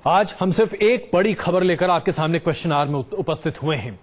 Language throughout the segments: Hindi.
आज हम सिर्फ एक बड़ी खबर लेकर आपके सामने क्वेश्चन आवर में उपस्थित हुए हैं।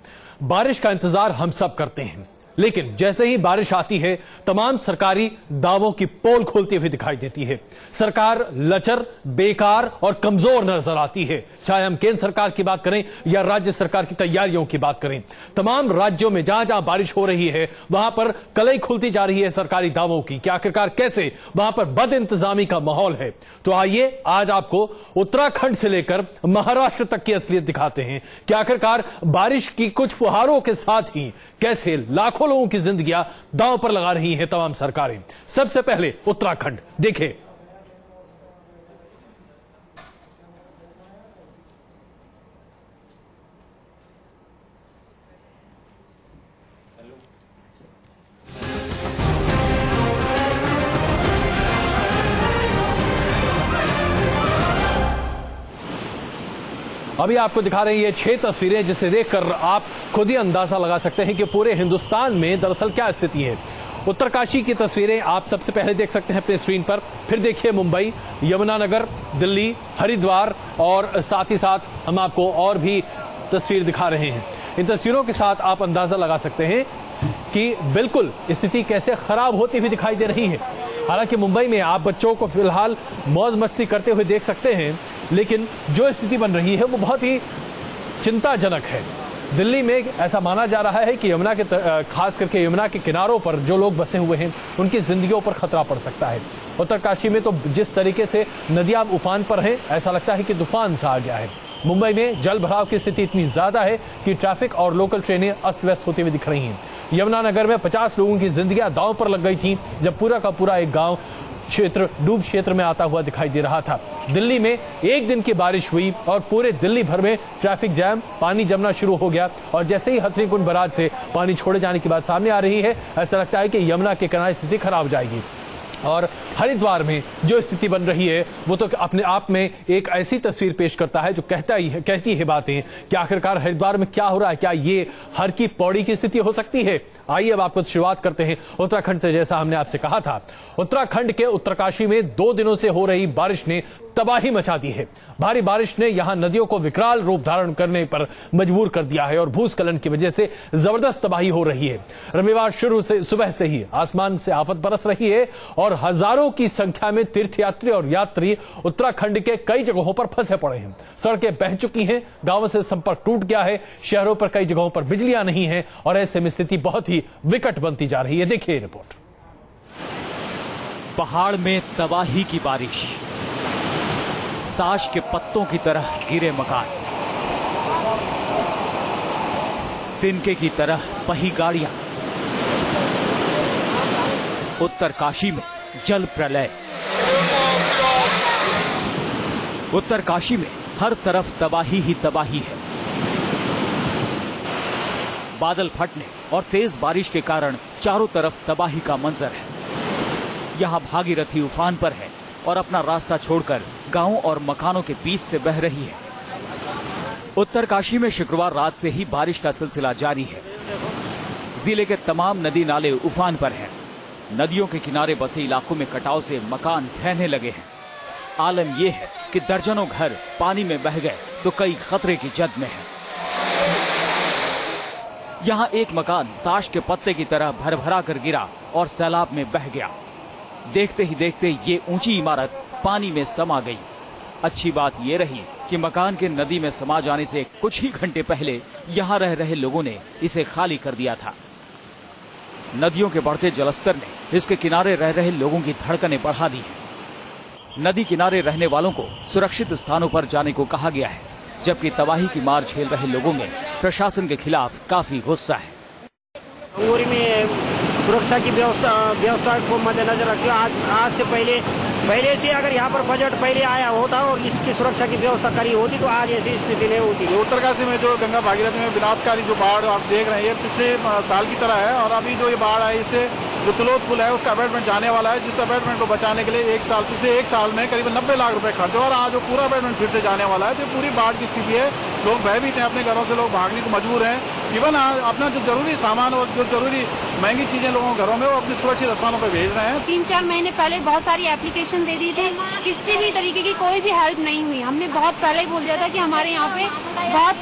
बारिश का इंतजार हम सब करते हैं, लेकिन जैसे ही बारिश आती है तमाम सरकारी दावों की पोल खोलती हुई दिखाई देती है। सरकार लचर, बेकार और कमजोर नजर आती है, चाहे हम केंद्र सरकार की बात करें या राज्य सरकार की तैयारियों की बात करें। तमाम राज्यों में जहां जहां बारिश हो रही है वहां पर कलई खुलती जा रही है सरकारी दावों की कि आखिरकार कैसे वहां पर बद इंतजामी का माहौल है। तो आइए आज आपको उत्तराखंड से लेकर महाराष्ट्र तक की असलियत दिखाते हैं कि आखिरकार बारिश की कुछ फुहारों के साथ ही कैसे लाखों लोगों की जिंदगियां दांव पर लगा रही हैं तमाम सरकारें। सबसे पहले उत्तराखंड देखें। अभी आपको दिखा रहे हैं ये 6 तस्वीरें, जिसे देखकर आप खुद ही अंदाजा लगा सकते हैं कि पूरे हिंदुस्तान में दरअसल क्या स्थिति है। उत्तरकाशी की तस्वीरें आप सबसे पहले देख सकते हैं अपने स्क्रीन पर, फिर देखिए मुंबई, यमुनानगर, दिल्ली, हरिद्वार और साथ ही साथ हम आपको और भी तस्वीर दिखा रहे हैं। इन तस्वीरों के साथ आप अंदाजा लगा सकते हैं कि बिल्कुल स्थिति कैसे खराब होती हुई दिखाई दे रही है। हालांकि मुंबई में आप बच्चों को फिलहाल मौज मस्ती करते हुए देख सकते हैं, लेकिन जो स्थिति बन रही है वो बहुत ही चिंताजनक है। दिल्ली में ऐसा माना जा रहा है कि यमुना के खास करके यमुना के किनारों पर जो लोग बसे हुए हैं उनकी जिंदगियों पर खतरा पड़ सकता है। उत्तरकाशी में तो जिस तरीके से नदियां उफान पर हैं, ऐसा लगता है कि तूफान सा आ गया है। मुंबई में जल भराव की स्थिति इतनी ज्यादा है कि ट्रैफिक और लोकल ट्रेनें अस्त व्यस्त होती हुई दिख रही हैं। यमुनानगर में 50 लोगों की जिंदगियां दांव पर लग गई थी, जब पूरा का पूरा एक गांव डूब क्षेत्र में आता हुआ दिखाई दे रहा था। दिल्ली में एक दिन की बारिश हुई और पूरे दिल्ली भर में ट्रैफिक जैम, पानी जमना शुरू हो गया और जैसे ही हथनीकुंड बराज से पानी छोड़े जाने की बात सामने आ रही है, ऐसा लगता है कि यमुना के किनारे स्थिति खराब हो जाएगी। और हरिद्वार में जो स्थिति बन रही है वो तो अपने आप में एक ऐसी तस्वीर पेश करता है जो कहती है बातें कि आखिरकार हरिद्वार में क्या हो रहा है। क्या ये हर की पौड़ी की स्थिति हो सकती है? आइए अब आपको शुरुआत करते हैं उत्तराखंड से। जैसा हमने आपसे कहा था, उत्तराखंड के उत्तरकाशी में 2 दिनों से हो रही बारिश ने तबाही मचा दी है। भारी बारिश ने यहां नदियों को विकराल रूप धारण करने पर मजबूर कर दिया है और भूस्खलन की वजह से जबरदस्त तबाही हो रही है। रविवार सुबह से ही आसमान से आफत बरस रही है और हजारों की संख्या में तीर्थयात्री और यात्री उत्तराखंड के कई जगहों पर फंसे पड़े हैं। सड़कें बह चुकी हैं, गांवों से संपर्क टूट गया है, शहरों पर कई जगहों पर बिजलियां नहीं है और ऐसे में स्थिति बहुत ही विकट बनती जा रही है। देखिए रिपोर्ट। पहाड़ में तबाही की बारिश, ताश के पत्तों की तरह गिरे मकान, तिनके की तरह बही गाड़ियां, उत्तरकाशी में जल प्रलय। उत्तरकाशी में हर तरफ तबाही ही तबाही है। बादल फटने और तेज बारिश के कारण चारों तरफ तबाही का मंजर है। यहां भागीरथी उफान पर है और अपना रास्ता छोड़कर गांवों और मकानों के बीच से बह रही है। उत्तरकाशी में शुक्रवार रात से ही बारिश का सिलसिला जारी है। जिले के तमाम नदी नाले उफान पर हैं। नदियों के किनारे बसे इलाकों में कटाव से मकान ढहने लगे हैं। आलम यह है कि दर्जनों घर पानी में बह गए तो कई खतरे की जद में हैं। यहाँ एक मकान ताश के पत्ते की तरह भरभरा कर गिरा और सैलाब में बह गया। देखते ही देखते ये ऊंची इमारत पानी में समा गई। अच्छी बात ये रही कि मकान के नदी में समा जाने से कुछ ही घंटे पहले यहाँ रह रहे लोगों ने इसे खाली कर दिया था। नदियों के बढ़ते जलस्तर ने इसके किनारे रह रहे लोगों की धड़कनें बढ़ा दी है। नदी किनारे रहने वालों को सुरक्षित स्थानों पर जाने को कहा गया है, जबकि तबाही की मार झेल रहे लोगों में प्रशासन के खिलाफ काफी गुस्सा है। सुरक्षा की व्यवस्था को मद्देनजर रखते हुए आज से पहले से अगर यहाँ पर बजट पहले आया होता और इसकी सुरक्षा की व्यवस्था करी होती तो आज ऐसी स्थिति नहीं होती। उत्तरकाशी में जो गंगा भागीरथी में विनाशकारी जो बाढ़ आप देख रहे हैं, ये पिछले साल की तरह है और अभी जो ये बाढ़ आई इससे जो तिलोद पुल है उसका अबेटमेंट जाने वाला है, जिस अबेटमेंट को बचाने के लिए पिछले एक साल में करीब 90 लाख रुपए खर्च और आज वो पूरा अबेटमेंट फिर से जाने वाला है। तो पूरी बाढ़ की स्थिति है, लोग भयभीत हैं, अपने घरों से लोग भागने को मजबूर हैं। इवन अपना जो जरूरी सामान और जो जरूरी महंगी चीजें लोगों के घरों में वो अपने सुरक्षित स्थानों पर भेज रहे हैं। 3-4 महीने पहले बहुत सारी एप्लीकेशन एप्लीकेशन दे दी थी, किसी भी तरीके की कोई भी हेल्प नहीं हुई। हमने बहुत पहले ही बोल दिया था कि हमारे यहाँ पे बहुत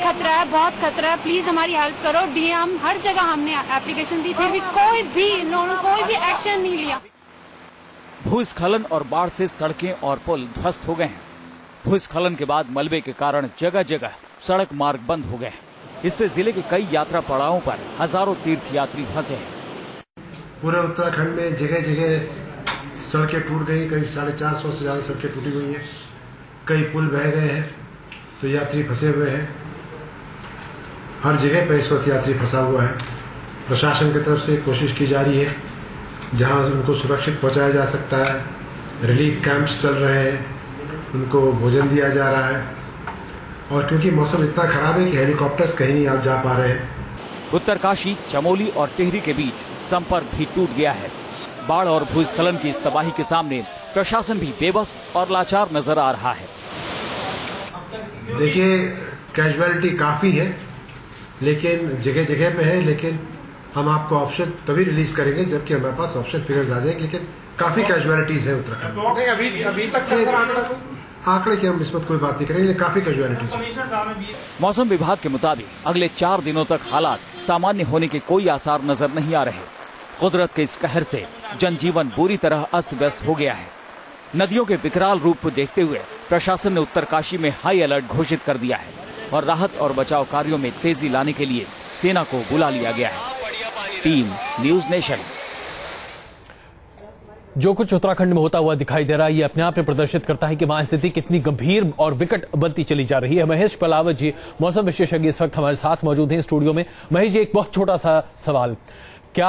खतरा है, प्लीज हमारी हेल्प करो। डीएम हर जगह हमने एप्लीकेशन दी, फिर भी कोई भी एक्शन नहीं लिया। भूस्खलन और बाढ़ से सड़कें और पुल ध्वस्त हो गए हैं। भूस्खलन के बाद मलबे के कारण जगह जगह सड़क मार्ग बंद हो गए हैं। इससे जिले के कई यात्रा पड़ावों पर हजारों तीर्थ यात्री फंसे हैं। पूरे उत्तराखंड में जगह जगह सड़कें टूट गई, करीब 450 से ज्यादा सड़कें टूटी हुई हैं, कई पुल बह गए हैं, तो यात्री फंसे हुए हैं। हर जगह पे इस वक्त यात्री फंसा हुआ है। प्रशासन की तरफ से कोशिश की जा रही है, जहां उनको सुरक्षित पहुंचाया जा सकता है। रिलीफ कैंप्स चल रहे हैं, उनको भोजन दिया जा रहा है, और क्योंकि मौसम इतना खराब है कि हेलीकॉप्टर्स कहीं नहीं आप जा पा रहे हैं। उत्तरकाशी, चमोली और टिहरी के बीच संपर्क भी टूट गया है। बाढ़ और भूस्खलन की इस तबाही के सामने प्रशासन भी बेबस और लाचार नजर आ रहा है। देखिए, कैजुअलिटी काफी है, लेकिन जगह जगह पे है, लेकिन हम आपको ऑप्शन तभी रिलीज करेंगे जबकि हमारे पास ऑप्शन फिगर्स आ जाएंगे। लेकिन काफी कैजुअलिटीज है उत्तराखंड में। अभी तक आंकड़े की हम इस वक्त कोई बात नहीं करेंगे, काफी कैजुअलिटीज। मौसम विभाग के मुताबिक अगले 4 दिनों तक हालात सामान्य होने के कोई आसार नजर नहीं आ रहे। कुदरत के इस कहर से जनजीवन बुरी तरह अस्त व्यस्त हो गया है। नदियों के विकराल रूप को देखते हुए प्रशासन ने उत्तरकाशी में हाई अलर्ट घोषित कर दिया है और राहत और बचाव कार्यों में तेजी लाने के लिए सेना को बुला लिया गया है। Team news nation. जो कुछ उत्तराखंड में होता हुआ दिखाई दे रहा है, ये अपने आप में प्रदर्शित करता है कि वहां स्थिति कितनी गंभीर और विकट बनती चली जा रही है। महेश पलावत जी, मौसम विशेषज्ञ, इस वक्त हमारे साथ मौजूद हैं स्टूडियो में। महेश जी, एक बहुत छोटा सा सवाल, क्या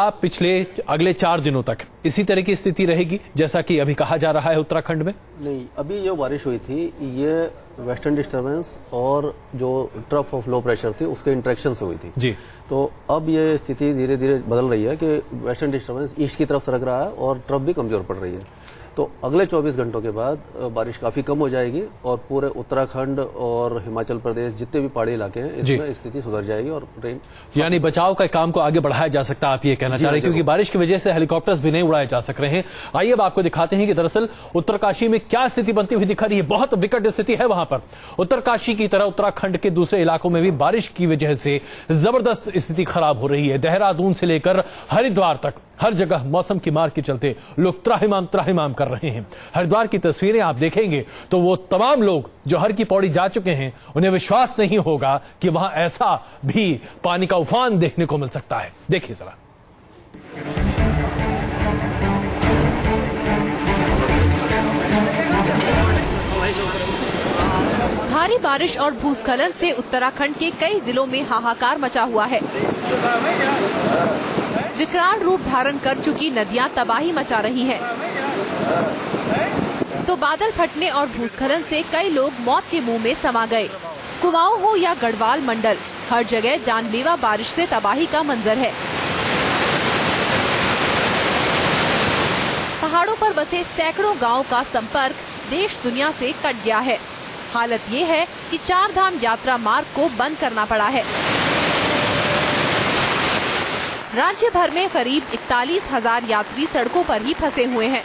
अगले 4 दिनों तक इसी तरह की स्थिति रहेगी जैसा कि अभी कहा जा रहा है उत्तराखंड में? नहीं, अभी जो बारिश हुई थी ये वेस्टर्न डिस्टर्बेंस और जो ट्रफ ऑफ लो प्रेशर थी उसके इंटरेक्शन से हुई थी जी। तो अब ये स्थिति धीरे धीरे बदल रही है कि वेस्टर्न डिस्टर्बेंस ईस्ट की तरफ सरक रहा है और ट्रफ भी कमजोर पड़ रही है। तो अगले 24 घंटों के बाद बारिश काफी कम हो जाएगी और पूरे उत्तराखंड और हिमाचल प्रदेश जितने भी पहाड़ी इलाके हैं इसमें स्थिति सुधर जाएगी और रेन, यानी बचाव का काम को आगे बढ़ाया जा सकता है, आप ये कहना चाह रहे हैं, क्योंकि बारिश की वजह से हेलीकॉप्टर्स भी नहीं उड़ाए जा सक रहे हैं। आइए अब आपको दिखाते हैं कि दरअसल उत्तरकाशी में क्या स्थिति बनती हुई दिखा रही है। बहुत विकट स्थिति है वहां पर। उत्तरकाशी की तरह उत्तराखंड के दूसरे इलाकों में भी बारिश की वजह से जबरदस्त स्थिति खराब हो रही है। देहरादून से लेकर हरिद्वार तक हर जगह मौसम की मार के चलते लोग त्राहिमाम कर रहे हैं। हरिद्वार की तस्वीरें आप देखेंगे तो वो तमाम लोग जो हर की पौड़ी जा चुके हैं, उन्हें विश्वास नहीं होगा कि वहां ऐसा भी पानी का उफान देखने को मिल सकता है। देखिए जरा। भारी बारिश और भूस्खलन से उत्तराखंड के कई जिलों में हाहाकार मचा हुआ है। विकराल रूप धारण कर चुकी नदियां तबाही मचा रही हैं। तो बादल फटने और भूस्खलन से कई लोग मौत के मुंह में समा गए। कुमाऊं हो या गढ़वाल मंडल, हर जगह जानलेवा बारिश से तबाही का मंजर है। पहाड़ों पर बसे सैकड़ों गांवों का संपर्क देश दुनिया से कट गया है। हालत ये है कि 4 धाम यात्रा मार्ग को बंद करना पड़ा है। राज्य भर में करीब 41,000 यात्री सड़कों पर ही फंसे हुए हैं।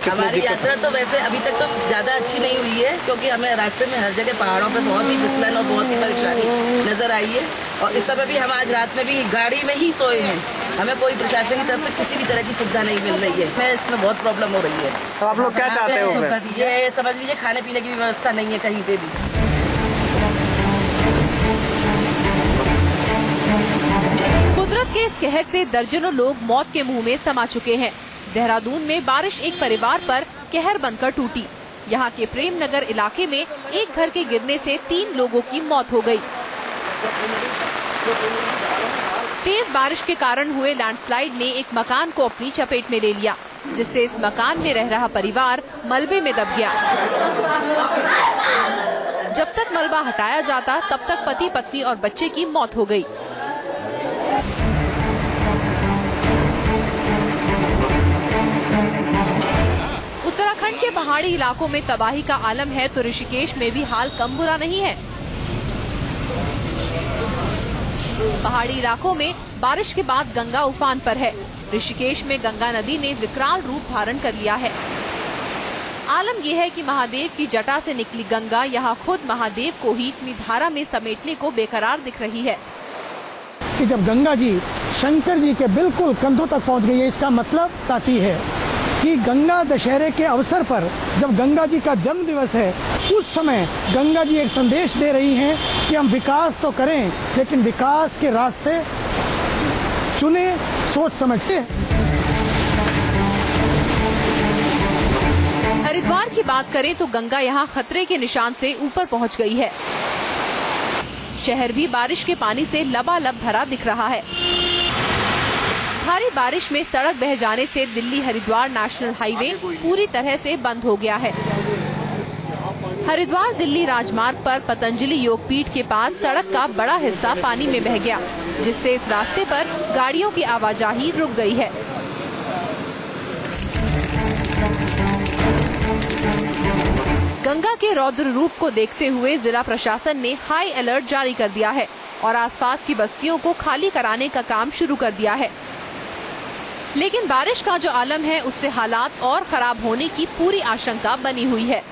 हमारी यात्रा तो वैसे अभी तक तो ज्यादा अच्छी नहीं हुई है, क्योंकि हमें रास्ते में हर जगह पहाड़ों पे बहुत ही फिसलन और बहुत ही परेशानी नजर आई है। और इस समय भी हम आज रात में भी गाड़ी में ही सोए हैं। हमें कोई प्रशासन की तरफ से किसी भी तरह की सुविधा नहीं मिल रही है। हमें इसमें बहुत प्रॉब्लम हो रही है। तो आप लोग क्या चाहते हो? ये समझ लीजिए खाने पीने की व्यवस्था नहीं है कहीं पे भी। कुदरत के इस कहर से दर्जनों लोग मौत के मुंह में समा चुके हैं। देहरादून में बारिश एक परिवार पर कहर बनकर टूटी। यहाँ के प्रेम नगर इलाके में एक घर के गिरने से 3 लोगों की मौत हो गई। तेज बारिश के कारण हुए लैंडस्लाइड ने एक मकान को अपनी चपेट में ले लिया, जिससे इस मकान में रह रहा परिवार मलबे में दब गया। जब तक मलबा हटाया जाता तब तक पति पत्नी और बच्चे की मौत हो गई। उत्तराखंड के पहाड़ी इलाकों में तबाही का आलम है तो ऋषिकेश में भी हाल कम बुरा नहीं है। पहाड़ी इलाकों में बारिश के बाद गंगा उफान पर है। ऋषिकेश में गंगा नदी ने विकराल रूप धारण कर लिया है। आलम यह है कि महादेव की जटा से निकली गंगा यहाँ खुद महादेव को ही अपनी धारा में समेटने को बेकरार दिख रही है। कि जब गंगा जी शंकर जी के बिल्कुल कंधों तक पहुंच गई है, इसका मतलब ताती है कि गंगा दशहरे के अवसर पर जब गंगा जी का जन्म दिवस है, उस समय गंगा जी एक संदेश दे रही हैं कि हम विकास तो करें, लेकिन विकास के रास्ते चुने सोच समझ के। हरिद्वार की बात करें तो गंगा यहाँ खतरे के निशान से ऊपर पहुँच गई है। शहर भी बारिश के पानी से लबालब भरा दिख रहा है। भारी बारिश में सड़क बह जाने से दिल्ली हरिद्वार नेशनल हाईवे पूरी तरह से बंद हो गया है। हरिद्वार दिल्ली राजमार्ग पर पतंजलि योगपीठ के पास सड़क का बड़ा हिस्सा पानी में बह गया, जिससे इस रास्ते पर गाड़ियों की आवाजाही रुक गई है। गंगा के रौद्र रूप को देखते हुए जिला प्रशासन ने हाई अलर्ट जारी कर दिया है और आसपास की बस्तियों को खाली कराने का काम शुरू कर दिया है। लेकिन बारिश का जो आलम है, उससे हालात और खराब होने की पूरी आशंका बनी हुई है।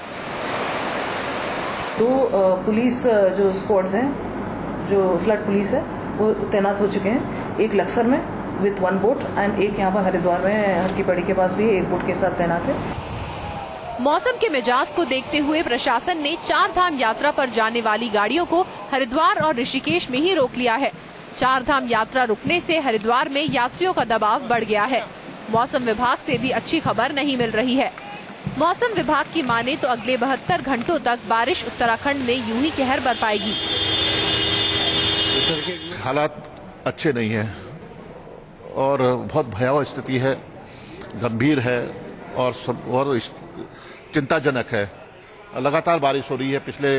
तो पुलिस जो स्क्वाड्स हैं, जो फ्लड पुलिस है, वो तैनात हो चुके हैं। एक लक्सर में विथ 1 बोट एंड एक यहाँ पर हरिद्वार में हर की पड़ी के पास भी 1 बोट के साथ तैनात है। मौसम के मिजाज को देखते हुए प्रशासन ने 4 धाम यात्रा पर जाने वाली गाड़ियों को हरिद्वार और ऋषिकेश में ही रोक लिया है। 4 धाम यात्रा रुकने से हरिद्वार में यात्रियों का दबाव बढ़ गया है। मौसम विभाग से भी अच्छी खबर नहीं मिल रही है। मौसम विभाग की माने तो अगले 72 घंटों तक बारिश उत्तराखंड में यूं ही कहर बरपाएगी। हालात अच्छे नहीं है और बहुत भयावह स्थिति है, गंभीर है और चिंताजनक है। लगातार बारिश हो रही है, पिछले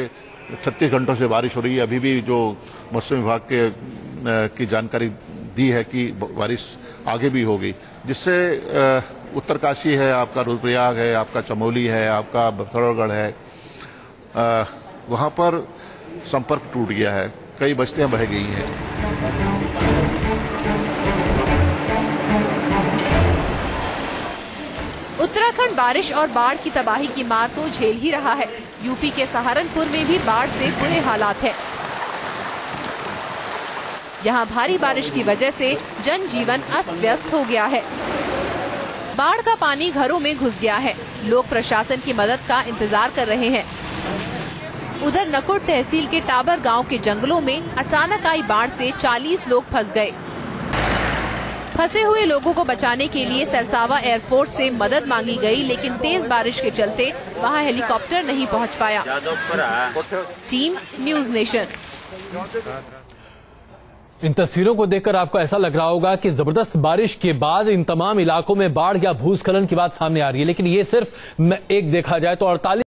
36 घंटों से बारिश हो रही है। अभी भी जो मौसम विभाग की जानकारी दी है कि बारिश आगे भी होगी, जिससे उत्तरकाशी है, आपका रुद्रप्रयाग है, आपका चमोली है, आपका पिथौरागढ़ है, वहां पर संपर्क टूट गया है, कई बस्तियां बह गई हैं। उत्तराखंड बारिश और बाढ़ की तबाही की मार तो झेल ही रहा है। यूपी के सहारनपुर में भी बाढ़ से बुरे हालात हैं। यहाँ भारी बारिश की वजह से जनजीवन अस्त व्यस्त हो गया है। बाढ़ का पानी घरों में घुस गया है। लोग प्रशासन की मदद का इंतजार कर रहे हैं। उधर नकुड़ तहसील के टाबर गांव के जंगलों में अचानक आई बाढ़ से 40 लोग फंस गए। फंसे हुए लोगों को बचाने के लिए सरसावा एयरपोर्ट से मदद मांगी गई, लेकिन तेज बारिश के चलते वहां हेलीकॉप्टर नहीं पहुंच पाया। Team news nation. इन तस्वीरों को देखकर आपको ऐसा लग रहा होगा कि जबरदस्त बारिश के बाद इन तमाम इलाकों में बाढ़ या भूस्खलन की बात सामने आ रही है, लेकिन ये सिर्फ एक देखा जाए तो 48